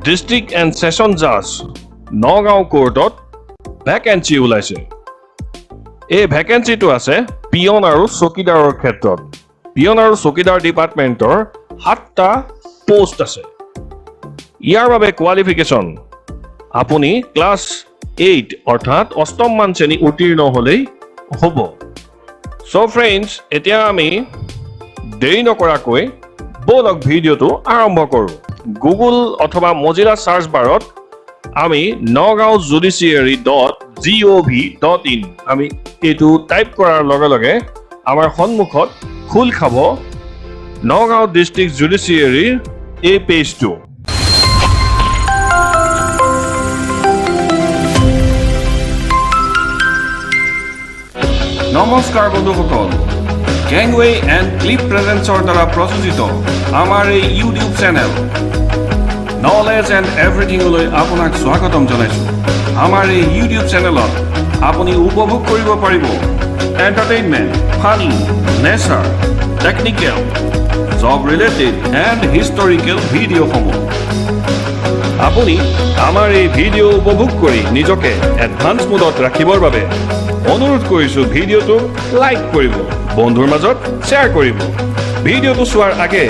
District and session জাজ Nagaon কোৰ্টত vacancy ওলাইছে। এই ভেকেঞ্চিটো আছে পিয়ন আৰু চকীদাৰৰ ক্ষেত্ৰত। পিয়ন আৰু চকীদাৰ ডিপাৰ্টমেণ্টৰ 7টা পোষ্ট আছে। ইয়াৰ বাবে কোৱালিফিকেশ্যন আপুনি ক্লাছ 8 অৰ্থাৎ অষ্টমমান শ্ৰেণী উত্তীৰ্ণ হ'লেই হ'ব। চ' ফ্ৰেণ্ডছ, এতিয়া আমি দেৰি নকৰাকৈ ব'লক ভিডিঅ'টো আৰম্ভ কৰোঁ। গুগল অথবা মজিলা চাৰ্চ বাৰত আমি nagaonjudiciary.gov.in আমি এইটো টাইপ কৰাৰ লগে লগে আমাৰ সন্মুখত খোল খাব নগাঁও ডিষ্ট্ৰিক্ট জুডিচিয়াৰীৰ এই পেজটো। নমস্কাৰ বন্ধুসকল, গেংৱে এণ্ড ক্লিপ প্ৰেজেন্সৰ দ্বাৰা প্ৰযোজিত আমাৰ এই ইউটিউব চেনেল নলেজ এণ্ড এভৰিথিঙলৈ আপোনাক স্বাগতম জনাইছোঁ। আমাৰ এই ইউটিউব চেনেলত আপুনি উপভোগ কৰিব পাৰিব entertainment, funny, nature, technical, job related and historical ভিডিঅ'সমূহ। আপুনি আমাৰ এই ভিডিঅ' উপভোগ কৰি নিজকে এডভান্স মোডত ৰাখিবৰ বাবে অনুৰোধ কৰিছোঁ ভিডিঅ'টো লাইক কৰিব, বন্ধুৰ মাজত শ্বেয়াৰ কৰিব। ভিডিঅ'টো চোৱাৰ আগে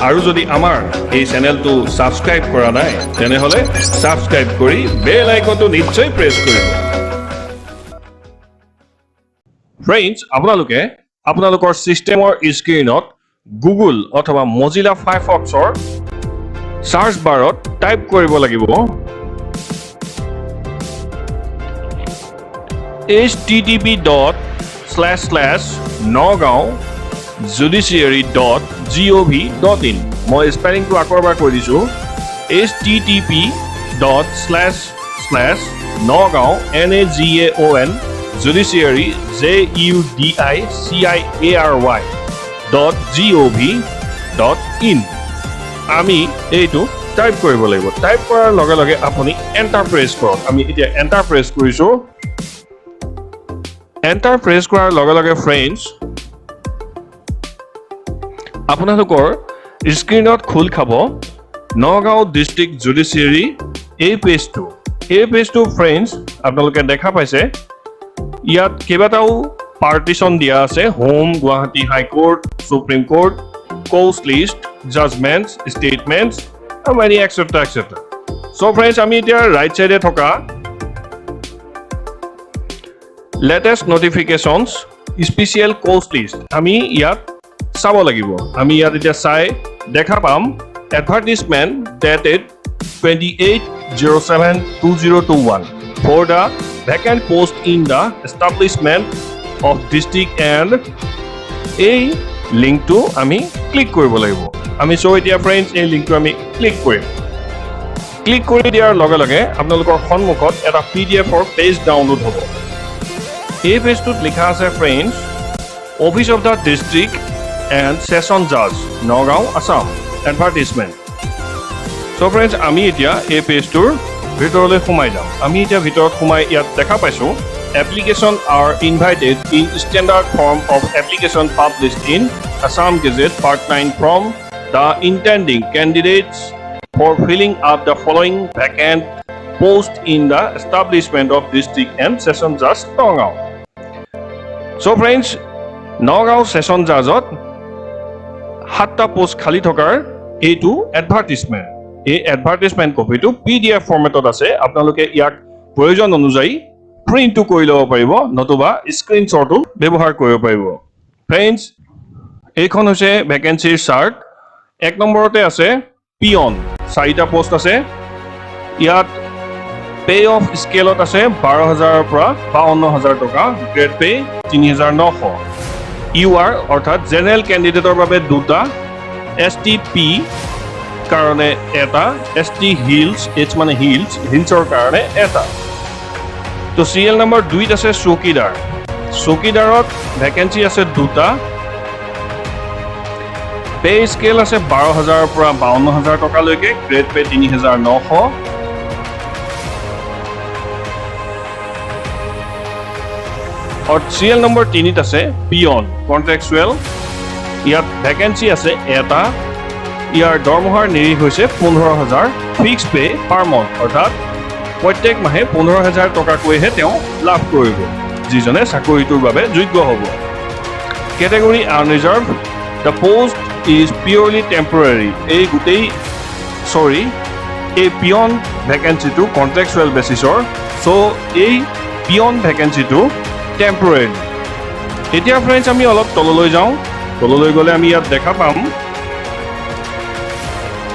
আৰু যদি আমাৰ এই চেনেলটো ছাবস্ক্ৰাইব কৰা নাই তেনেহ'লে ছাবস্ক্ৰাইব কৰি বেল আইকনটো নিশ্চয় প্ৰেছ কৰিব। ফ্ৰেণ্ডছ, আপোনালোকৰ ছিষ্টেমৰ স্ক্ৰীণত গুগল অথবা মজিলা ফায়াৰফক্সৰ চাৰ্চ বাৰত টাইপ কৰিব লাগিব http://nagaonjudiciary.gov.in মই স্পেলিংটো আকৌ এবাৰ কৈ দিছোঁ http://nagaon judiciary judiciary.gov.in আমি এইটো টাইপ কৰিব লাগিব। টাইপ কৰাৰ লগে লগে আপুনি এণ্টাৰ প্ৰেছ কৰক। আমি এতিয়া এণ্টাৰ প্ৰেছ কৰিছোঁ। এণ্টাৰ প্ৰেছ কৰাৰ লগে লগে ফ্ৰেণ্ডছ, আপোনালোকৰ স্ক্ৰীণত খোল খাব নগাঁও ডিষ্ট্ৰিক্ট জুডিচিয়াৰী এই পেজটো। এই পেজটো ফ্ৰেণ্ডছ আপোনালোকে দেখা পাইছে, ইয়াত কেইবাটাও পাৰ্টিশ্যন দিয়া আছে: home, Guwahati high court, supreme court, court list, judgements, statements আৰু many extra extra. So' friends, আমি এতিয়া ৰাইট চাইডে থকা latest notifications special court list আমি ইয়াত চাব লাগিব। আমি ইয়াত এতিয়া চাই দেখা পাম advertisement dated 28/07/2021 for the vacant post in the establishment of district and এই লিংকটো আমি ক্লিক কৰিব লাগিব। আমি এতিয়া ফ্ৰেণ্ডছ এই লিংকটো আমি ক্লিক কৰিম। ক্লিক কৰি দিয়াৰ লগে লগে আপোনালোকৰ সন্মুখত এটা PDF-ৰ পেজ ডাউনলোড হ'ব। এই পেজটোত লিখা আছে friends, office of the district and session জাজ নগাঁও আছাম এডভাৰটিজমেণ্ট। চ' ফ্ৰেণ্ডছ, আমি এতিয়া এই পেজটোৰ ভিতৰলৈ সোমাই যাম। আমি এতিয়া ভিতৰত সোমাই ইয়াত দেখা পাইছোঁ এপ্লিকেশ্যন আৰ invited in standard form of application published in Assam Gazette Part 9 from the intending candidates for filling up the following vacant post in the establishment of district and session judge Nagaon. So friends, Nagaon session judge ot 7টা post খালি থকাৰ এইটো এডভাৰটিজমেণ্ট। এই এডভাৰটিজমেণ্ট কপিটো PDF ফৰ্মেটত আছে। আপোনালোকে ইয়াক প্ৰয়োজন অনুযায়ী প্ৰিণ্টটো কৰি ল'ব পাৰিব, নতুবা স্ক্ৰীনশ্বটো ব্যৱহাৰ কৰিব পাৰিব। ফ্ৰেণ্ডছ, এইখন হৈছে ভেকেঞ্চিৰ চাৰ্ট। 1 নম্বৰতে আছে পিয়ন, 4টা পোষ্ট আছে। ইয়াত পে অফ স্কেলত আছে 12,000 পৰা 52,000 টকা, গ্ৰেড পে 3,900। UR অৰ্থাৎ জেনেৰেল কেণ্ডিডেটৰ বাবে 2টা, STP কাৰণে এটা, ST হিলছ, H মানে হিলছৰ কাৰণে এটা। তো চিৰিয়েল নম্বৰ 2ত আছে চকীদাৰ। চকীদাৰত ভেকেঞ্চি আছে 2টা। পে স্কেল আছে 12,000 পৰা 52,000 টকালৈকে, গ্ৰেড পে 3,900। और सीरियल नंबर 3 আছে পিয়ন কন্ট্ৰাকচুয়াল। ইয়াত ভ্যাকেন্সি আছে এটা, ইয়াৰ দৰমহাৰ নিৰিখ হৈছে 15,000 ফিক্স পে পাৰ মান্থ, অৰ্থাৎ প্ৰত্যেক মাহে 15,000 টকাকৈহে তেওঁ লাভ কৰিব, যিজনে চাকৰিটোৰ বাবে যোগ্য হ'ব। Category unreserved, the post is purely temporary. এই পিয়ন ভেকেঞ্চিটো কণ্ট্ৰেকচুৱেল বেচিছৰ, চ' এই পিয়ন ভেকেঞ্চিটো টেম্পৰেৰী। এতিয়া ফ্ৰেণ্ডছ আমি অলপ তললৈ যাওঁ। তললৈ গ'লে আমি ইয়াত দেখা পাম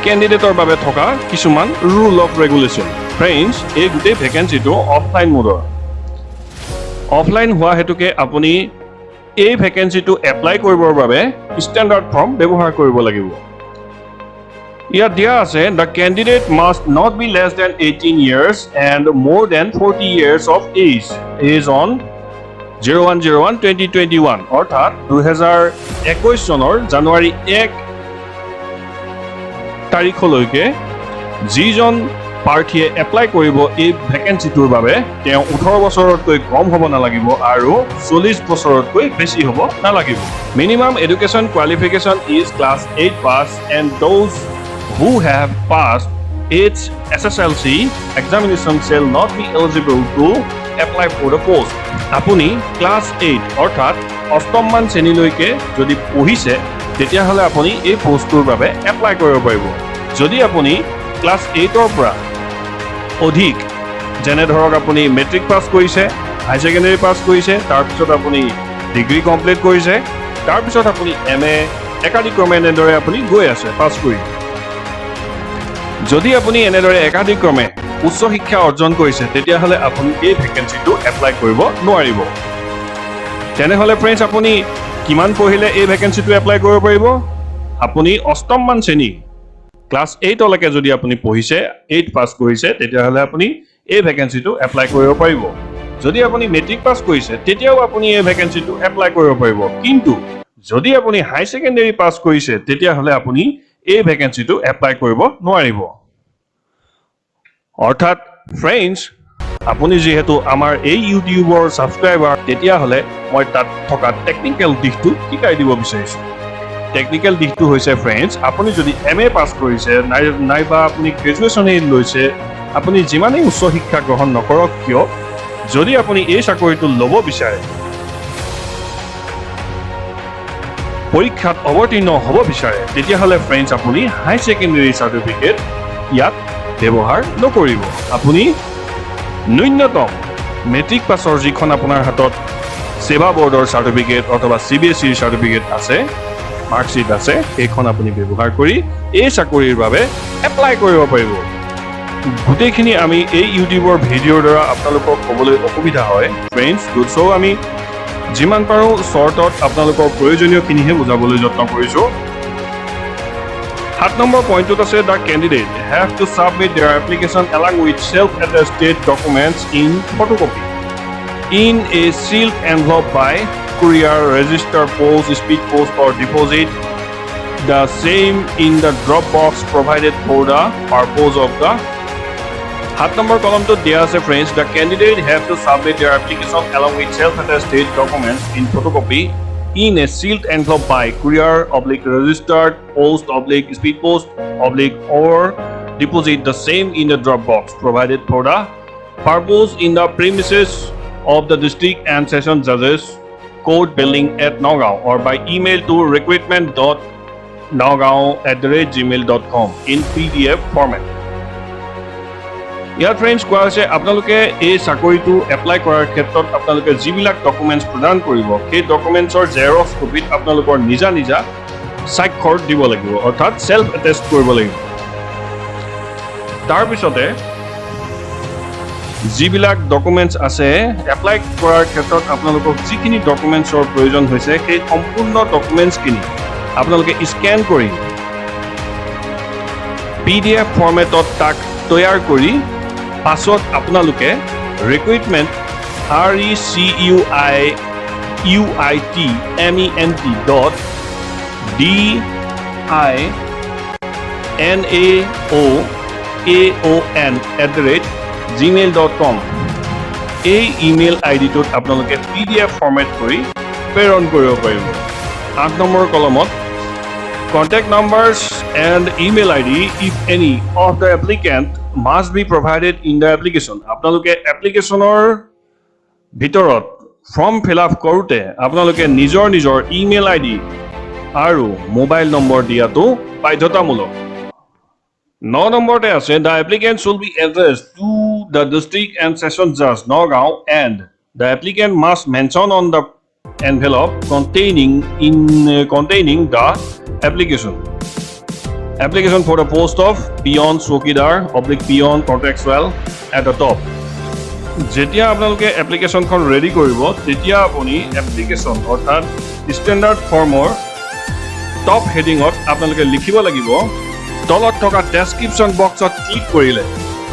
কেণ্ডিডেটৰ বাবে থকা কিছুমান ৰুল অফ ৰেগুলেশ্যন। ফ্ৰেণ্ডছ, এই গোটেই ভেকেঞ্চিটো অফলাইন মোডৰ। অফলাইন হোৱা হেতুকে আপুনি এই ভেকেঞ্চিটো এপ্লাই কৰিবৰ বাবে ষ্টেণ্ডাৰ্ড ফৰ্ম ব্যৱহাৰ কৰিব লাগিব। ইয়াত দিয়া আছে, the candidate must not be less than 18 years and more than 40 years of age on 01/01/2021, অৰ্থাৎ 2021 চনৰ জানুৱাৰী 1 তাৰিখলৈকে যিজন প্ৰাৰ্থীয়ে এপ্লাই কৰিব এই ভেকেঞ্চিটোৰ বাবে তেওঁ 18 বছৰতকৈ কম হ'ব নালাগিব আৰু 40 বছৰতকৈ বেছি হ'ব নালাগিব। Minimum education qualification is class 8 pass and those who have passed its SSLC examination shall not be eligible to apply for the post. আপুনি ক্লাছ 8 অৰ্থাৎ অষ্টমমান শ্ৰেণীলৈকে যদি পঢ়িছে তেতিয়াহ'লে আপুনি এই পোষ্টটোৰ বাবে এপ্লাই কৰিব পাৰিব। যদি আপুনি ক্লাছ 8ৰ পৰা অধিক, যেনে ধৰক আপুনি মেট্ৰিক পাছ কৰিছে, হাই ছেকেণ্ডেৰী পাছ কৰিছে, তাৰপিছত আপুনি ডিগ্ৰী কমপ্লিট কৰিছে, তাৰপিছত আপুনি MA একাধিক্ৰমে এনেদৰে আপুনি গৈ আছে পাছ কৰি। যদি আপুনি এনেদৰে একাধিক্ৰমে উচ্চ শিক্ষা অৰ্জন কৰিছে তেতিয়াহ'লে আপুনি এই ভেকেঞ্চিটো এপ্লাই কৰিব নোৱাৰিব। তেনেহ'লে ফ্ৰেণ্ডছ, আপুনি কিমান পঢ়িলে এই ভেকেঞ্চিটো এপ্লাই কৰিব পাৰিব? আপুনি অষ্টমমান শ্ৰেণী ক্লাছ 8লৈকে যদি আপুনি পঢ়িছে, 8 পাছ কৰিছে, তেতিয়াহ'লে আপুনি এই ভেকেঞ্চিটো এপ্লাই কৰিব পাৰিব। যদি আপুনি মেট্ৰিক পাছ কৰিছে তেতিয়াও আপুনি এই ভেকেঞ্চিটো এপ্লাই কৰিব পাৰিব। কিন্তু যদি আপুনি হাই ছেকেণ্ডেৰী পাছ কৰিছে তেতিয়াহ'লে আপুনি এই ভেকেঞ্চিটো এপ্লাই কৰিব নোৱাৰিব। অৰ্থাৎ ফ্ৰেণ্ডছ, আপুনি যিহেতু আমাৰ এই ইউটিউবৰ ছাবস্ক্ৰাইবাৰ, তেতিয়াহ'লে মই তাত থকা টেকনিকেল দিশটো শিকাই দিব বিচাৰিছোঁ। টেকনিকেল দিশটো হৈছে ফ্ৰেণ্ডছ, আপুনি যদি MA পাছ কৰিছে নাইবা আপুনি গ্ৰেজুৱেশ্যনেই লৈছে, আপুনি যিমানেই উচ্চ শিক্ষা গ্ৰহণ নকৰক কিয়, যদি আপুনি এই চাকৰিটো ল'ব বিচাৰে, পৰীক্ষাত অৱতীৰ্ণ হ'ব বিচাৰে, তেতিয়াহ'লে ফ্ৰেণ্ডছ আপুনি হাই ছেকেণ্ডেৰী চাৰ্টিফিকেট ইয়াত ব্যৱহাৰ নকৰিব। আপুনি ন্যূনতম মেট্ৰিক পাছৰ যিখন আপোনাৰ হাতত সেৱা বৰ্ডৰ চাৰ্টিফিকেট অথবা CBSEৰ চাৰ্টিফিকেট আছে, মাৰ্কশ্বিট আছে, সেইখন আপুনি ব্যৱহাৰ কৰি এই চাকৰিৰ বাবে এপ্লাই কৰিব পাৰিব। গোটেইখিনি আমি এই ইউটিউবৰ ভিডিঅ'ৰ দ্বাৰা আপোনালোকক ক'বলৈ অসুবিধা হয় ফ্ৰেণ্ডছ, চ' আমি যিমান পাৰোঁ শ্বৰ্টত আপোনালোকৰ প্ৰয়োজনীয়খিনিহে বুজাবলৈ যত্ন কৰিছোঁ। 7 নম্বৰ পইণ্টটোত আছে, the candidate have to submit their application along with self attested documents in photocopy in a sealed envelope by courier, register post, speed post or deposit the same in the drop box provided for the purpose of the 7 number column to dia ase friends, the candidate have to submit their application along with self-attested documents in photocopy in a sealed envelope by courier / registered post / speed post / or deposit the same in the drop box provided for the purpose in the premises of the district and session judges court building at Nagaon, or by email to recruitment.nagaon@gmail.com in PDF format. ইয়াত friends কোৱা হৈছে, আপোনালোকে এই চাকৰিটো apply কৰাৰ ক্ষেত্ৰত আপোনালোকে যিবিলাক ডকুমেণ্টছ প্ৰদান কৰিব, সেই ডকুমেণ্টছৰ জেৰক্স কপিত আপোনালোকৰ নিজা নিজা স্বাক্ষৰ দিব লাগিব, অৰ্থাৎ ছেল্ফ এটেষ্ট কৰিব লাগিব। তাৰপিছতে যিবিলাক ডকুমেণ্টছ আছে, এপ্লাই কৰাৰ ক্ষেত্ৰত আপোনালোকক যিখিনি ডকুমেণ্টছৰ প্ৰয়োজন হৈছে সেই সম্পূৰ্ণ ডকুমেণ্টছখিনি আপোনালোকে স্কেন কৰি PDF ফৰ্মেটত তাক তৈয়াৰ কৰি পাছত আপোনালোকে recruitment recruitment@gmail.com এই ইমেইল আইডিটোত আপোনালোকে PDF ফৰ্মেট কৰি প্ৰেৰণ কৰিব পাৰিব। 8 নম্বৰ কলমত contact numbers and email ID if any of the applicant must be provided in the application. আপোনালোকে এপ্লিকেশ্যনৰ ভিতৰত ফৰ্ম ফিল আপ কৰোঁতে আপোনালোকে নিজৰ ইমেইল আইডি আৰু মোবাইল নম্বৰ দিয়াটো বাধ্যতামূলক। 9 নম্বৰতে আছে the applicant should be addressed to the district and session judge Nagaon and the applicant must mention on the envelope containing the application for the post of peon chokidar / peon contractual at the top. যেতিয়া আপোনালোকে এপ্লিকেশ্যনখন ready কৰিব তেতিয়া আপুনি application অৰ্থাৎ standard ফৰ্মৰ top হেডিঙত আপোনালোকে লিখিব লাগিব তলত থকা ডেছক্ৰিপশ্যন বক্সত ক্লিক কৰিলে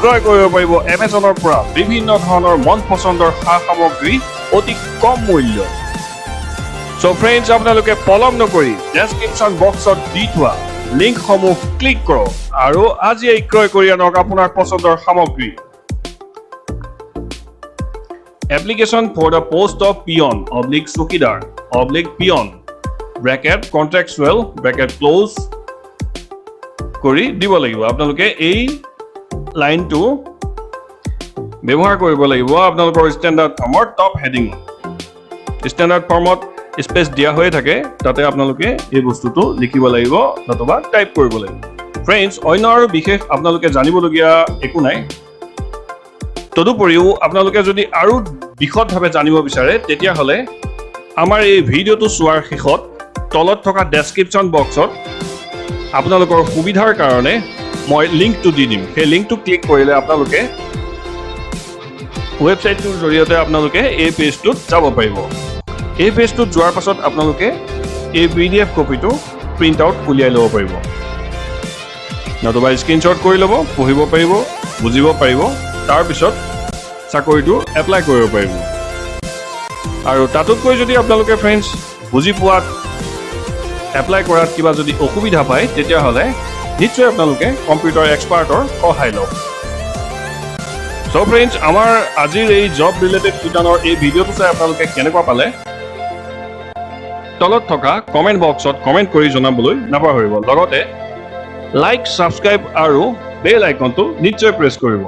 ক্ৰয় কৰিব পাৰিব এমেজনৰ পৰা বিভিন্ন ধৰণৰ মন পচন্দৰ সা সামগ্ৰী অতি কম মূল্য। চ' ফ্ৰেণ্ডছ, আপোনালোকে পলম নকৰি ডেছক্ৰিপশ্যন বক্সত দি থোৱা লিংকসমূহ ক্লিক কৰক আৰু আজিয়েই ক্ৰয় কৰি আনক আপোনাৰ পচন্দৰ সামগ্ৰী। Application for the post of peon / chokidar / peon bracket contractual bracket close কৰি দিব লাগিব। আপোনালোকে এই লাইনটো ব্যৱহাৰ কৰিব লাগিব আপোনালোকৰ ষ্টেণ্ডাৰ্ড ফৰ্মৰ টপ হেডিং। ষ্টেণ্ডাৰ্ড ফৰ্মত স্পেচ দিয়া হৈ থাকে, তাতে আপোনালোকে এই বস্তুটো লিখিব লাগিব নতুবা টাইপ কৰিব লাগিব। ফ্ৰেণ্ডছ, অন্য আৰু বিশেষ আপোনালোকে জানিবলগীয়া একো নাই। তদুপৰিও আপোনালোকে যদি আৰু বিশদভাৱে জানিব বিচাৰে তেতিয়াহ'লে আমাৰ এই ভিডিঅ'টো চোৱাৰ শেষত তলত থকা ডেছক্ৰিপশ্যন বক্সত আপোনালোকৰ সুবিধাৰ কাৰণে মই লিংকটো দি দিম। সেই লিংকটো ক্লিক কৰিলে আপোনালোকে ৱেবছাইটটোৰ জৰিয়তে আপোনালোকে এই পেজটোত যাব পাৰিব। এই পেজটোত যোৱাৰ পাছত আপোনালোকে এই PDF কপিটো প্ৰিণ্ট আউট উলিয়াই ল'ব পাৰিব, নতুবা স্ক্ৰীনশ্বট কৰি ল'ব, পঢ়িব পাৰিব, বুজিব পাৰিব, তাৰপিছত চাকৰিটো এপ্লাই কৰিব পাৰিব। আৰু তাতোতকৈ যদি আপোনালোকে ফ্ৰেণ্ডছ বুজি পোৱাত এপ্লাই কৰাত কিবা যদি অসুবিধা পায় তেতিয়াহ'লে নিশ্চয় আপোনালোকে কম্পিউটাৰ এক্সপাৰ্টৰ সহায় লওক। চ' ফ্ৰেণ্ডছ, আমাৰ আজিৰ এই জব ৰিলেটেড শিতানৰ এই ভিডিঅ'টো চাই আপোনালোকে কেনেকুৱা পালে তলত থকা কমেণ্ট বক্সত কমেণ্ট কৰি জনাবলৈ নাপাহৰিব। লগতে লাইক, ছাবস্ক্ৰাইব আৰু বেল আইকনটো নিশ্চয় প্ৰেছ কৰিব।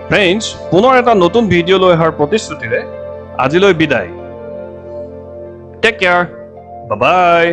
ফ্ৰেণ্ডছ, পুনৰ এটা নতুন ভিডিঅ' লৈ অহাৰ প্ৰতিশ্ৰুতিৰে আজিলৈ বিদায়। টেক কেয়াৰ, বাই বাই।